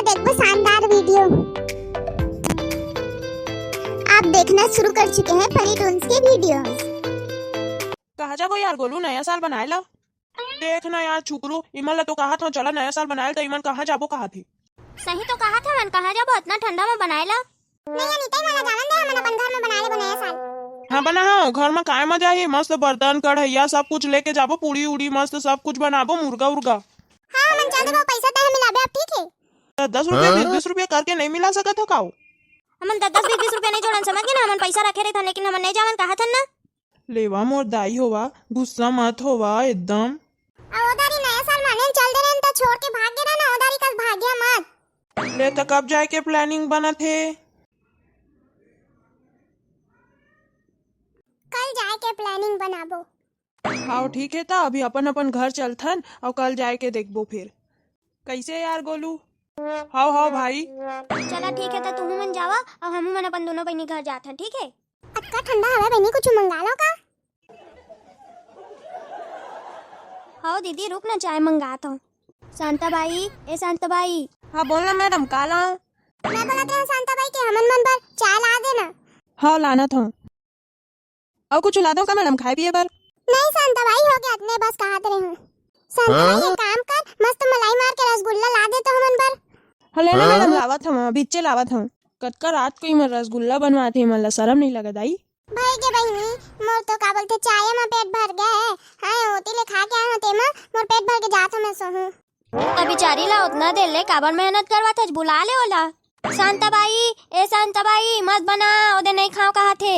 देखो शानदार वीडियो। आप देखना शुरू कर चुके हैं फनी टून्स के वीडियोस। कहा जाबो यार गोलू, नया साल बनाए ला। देखना यार छुकरू, इमन ला तो कहा था चला नया साल बनाए तो इमन कहाँ जाबो कहा थी। सही तो कहा था मन, कहा जाबो इतना ठंडा में बनाए ला। नहीं अनीता वाला जानन दे, हम अपन घर में बनाए ले नया साल। हाँ बना, हाँ घर में काय मजा है, मस्त बर्तन कढ़ैया सब कुछ लेके जाबो, पूड़ी उड़ी मस्त सब कुछ बनाबो, मुर्गा उर्गा। हाँ मन चल देबो, पैसा तो मिलाबे अब, ठीक है। 10 रुपया 20 रुपया करके नहीं मिला सका था काऊ। हमन 10-20 रुपया नहीं जोड़न, समझ गए ना। हमन पैसा रखे रहे था लेकिन हमन नहीं जावन, कहा था ना। लेवा मोर दाई होवा, गुस्सा मत होवा एकदम। ओदारी नया साल माने चल दे रहे तो छोड़ के भाग गए ना, ओदारी कल भाग्या मत। ले तो कब जाए के प्लानिंग बना थे। कल जाए के प्लानिंग बनाबो। हाँ ठीक है, था अभी अपन अपन घर चलथन और कल जाए के देखबो फिर। कैसे यार गोलू? हाँ हाँ भाई। चला ठीक है, तो तुम मन जावा और हम मन अपन दोनों बहनी घर जाते हैं, ठीक है। अक्का ठंडा हवा बहनी, कुछ मंगा लो का। हाँ दीदी रुक ना, चाय मंगाता हूँ। शांता बाई, ए शांता बाई। हाँ बोलना मैडम, का लाऊं? मैं बोला था शांता बाई के हमन मन पर चाय ला देना। हाँ लाना था। और कुछ ला दो का मैडम, खाए पिए पर? नहीं शांता बाई, हो गया इतने बस, कहा रहे हूँ। शांता बाई एक काम कर, मस्त मलाई मार के रसगुल्ला ला दे तो हमन पर। हाँ लेना मैडम, लावा था बीचे लावा था। कटका रात को ही मैं रसगुल्ला बनवा थे, मला शर्म नहीं लगा दाई। भाई के बहनी मोर तो का बोलते चाय में पेट भर गया है। हां होती ले खा के आया ते में मोर पेट भर के जात मैं सोहूं। अभी चारी ला उतना देर ले काबर मेहनत करवा था, बुला ले ओला। शांता बाई, ए शांता बाई मत बना, ओदे नहीं खाओ कहा थे।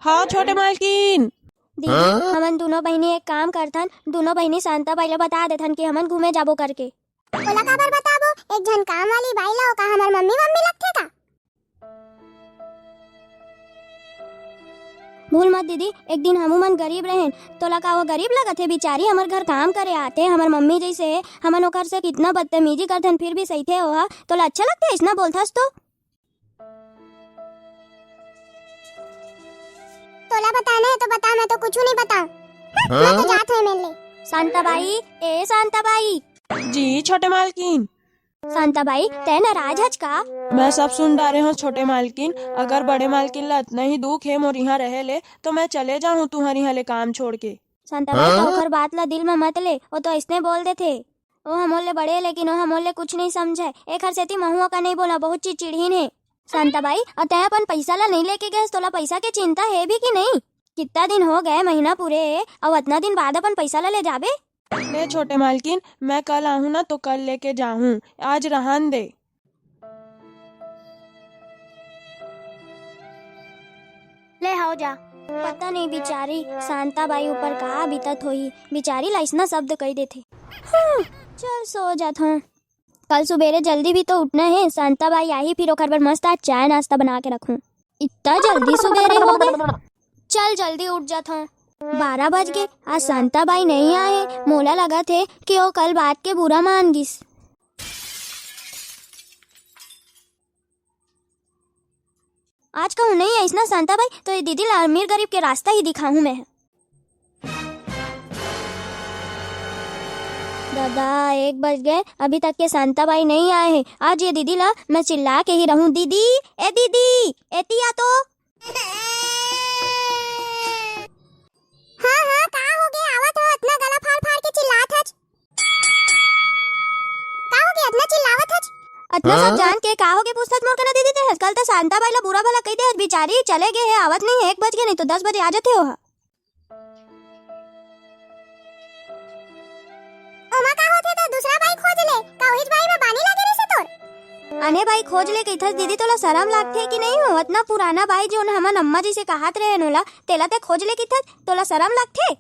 हाँ छोटे मालकिन। दीदी हमन दोनों बहनी एक काम करथन, दोनों बहनी शांता बाई ले बता देथन कि हमन घूमे जाबो करके। ओला काबर बताबो, एक जन काम वाली बाई ला का हमर मम्मी मम्मी लगथे का। भूल मत दीदी, एक दिन हमू मन गरीब रहें तो लगा वो गरीब लगत है बेचारी, हमर घर काम करे आते हमर मम्मी जैसे हमन ओकर से कितना बदतमीजी करथन फिर भी सही थे ओहा, तो अच्छा लगता है इसना बोलथस तो। तोला बताना है तो बता, मैं तो कुछ नहीं बताऊं। मैं तो जात है मेले। शांता बाई, ए शांता बाई। जी छोटे मालकिन। शांता बाई ते नाराज हज का? मैं सब सुन डारे हूँ छोटे मालकिन, अगर बड़े मालकिन ला इतना ही दुख है मोर यहाँ रहे ले तो मैं चले जाऊँ तुम्हारे यहाँ ले काम छोड़ के। शांता बाई तो ओकर बात ला दिल में मत ले, वो तो इसने बोल दे थे। ओ हमोले बड़े लेकिन ओ हमोले कुछ नहीं समझे, एक हर सेती महुआ का नहीं बोला, बहुत चिड़चिड़ीन है। शांता बाई और तय अपन पैसा ला नहीं लेके गए, तोला पैसा के चिंता है भी कि नहीं? कितना दिन हो गए, महीना पूरे और इतना दिन बाद अपन पैसा ला ले जाबे। ले छोटे मालकिन, मैं कल आऊँ ना तो कल लेके जाऊँ, आज रहन दे। ले हाओ जा। पता नहीं बेचारी शांता बाई ऊपर का बीतत होई, बेचारी लाइसना शब्द कह देते। चल सो जात हूँ, कल सुबेरे जल्दी भी तो उठना है। शांता बाई आई फिर ओकर पर मस्त आज चाय नाश्ता बना के रखूं। इतना जल्दी सुबेरे हो गए, चल जल्दी उठ जात हूँ। 12 बज गए, आज शांता बाई नहीं आए, मोला लगा थे कि वो कल बात के बुरा मान गिस। आज कहूँ नहीं आई ना शांता बाई तो ये दीदी ला अमीर गरीब के रास्ता ही दिखाऊं मैं। दादा 1 बज गए, अभी तक के शांता बाई नहीं आए हैं। आज ये दीदी ला मैं चिल्ला के ही रहूं, दीदी ए दीदी एतिया तो। हाँ हाँ का हो गया, आवत हो इतना गला फाड़ फाड़ के चिल्लात हज। का हो गया इतना चिल्लावत हज? इतना सब जान के का हो गया पूछत मोर कना दीदी ते हज। कल तो शांता बाई ला बुरा भला कह दे, बेचारी चले गए है, आवत नहीं है। 1 बज गए, नहीं तो 10 बजे आ जाते हो। ओमा का होथे तो दूसरा बाई खोज ले, का ओहिज बाई में बानी लगे रे से तोर। अने बाई खोज ले कइथस दीदी, तोला शरम लागथे कि नहीं हो? इतना पुराना बाई जोन हमन अम्मा जी से कहत रहे नोला, तेला ते खोज ले कइथस, तोला शरम लागथे?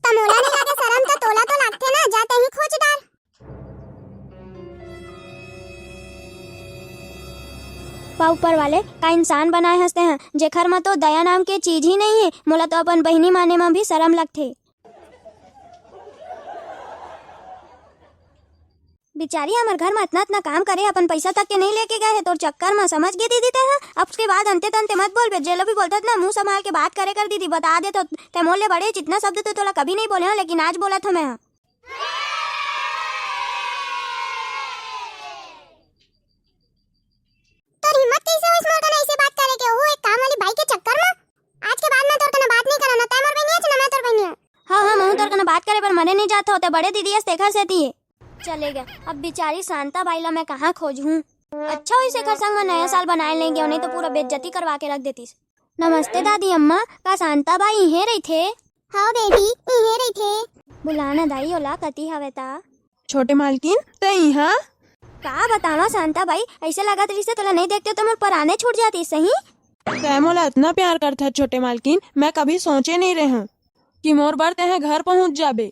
तमोला नहीं लागे शरम तो तोला तो लागथे ना, जाते ही खोज डाल। पा ऊपर वाले का इंसान बनाए हंसते हैं, जेखर में तो दया नाम के चीज ही नहीं है। मोला तो अपन बहनी माने में भी शरम लगथे। बेचारी हमारे घर में इतना इतना काम करे, अपन पैसा तक के नहीं लेके गए है तोर चक्कर में, समझ गए दीदी ते? अब उसके बाद अंते तंते मत बोल बे, जेलो भी बोलता ना मुंह संभाल के बात करे कर दीदी, बता दे तो ते मोले बड़े जितना शब्द तो तोला कभी नहीं बोले हो, लेकिन आज बोला था मैं। हमरे नहीं जात होते बड़े दीदी शेखर से दिए चले गए। अब बेचारी शांता बाई ला मैं कहाँ खोजूं। अच्छा हुई शेखर संग में नया साल बनाए लेंगे, नहीं तो पूरा बेइज्जती करवा के रख देती। नमस्ते दादी अम्मा, का शांता बाई इहे रही थे? हाँ बेटी इहे रही थे। बुलाना दाई ओला कती हवे ता। छोटे मालकिन ते यहाँ का बतावा शांता बाई, ऐसे लगा रही से तोला नहीं देखते तो मोर पराने छूट जाती। सही तै मोला इतना प्यार करता है छोटे मालकिन, मैं कभी सोचे नहीं रहे हूँ कि मोर बर ते घर पहुँच जाबे।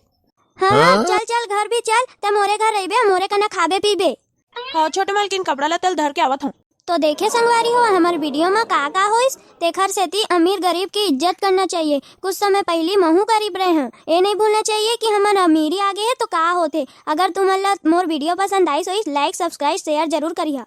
हाँ चल चल घर भी चल, ते मोरे घर रहिबे, मोरे कना खाबे पीबे। हाँ छोटे मालकिन कपड़ा लतल धर के आवत हूँ। तो देखे संगवारी हो हमारे वीडियो में का होइस। तेखर सेती अमीर गरीब की इज्जत करना चाहिए। कुछ समय पहले महू गरीब रहे हैं, ये नहीं भूलना चाहिए कि हमारा अमीरी आगे है तो का होते। अगर तुम्हारा मोर वीडियो पसंद आई तो लाइक सब्सक्राइब शेयर जरूर करिए।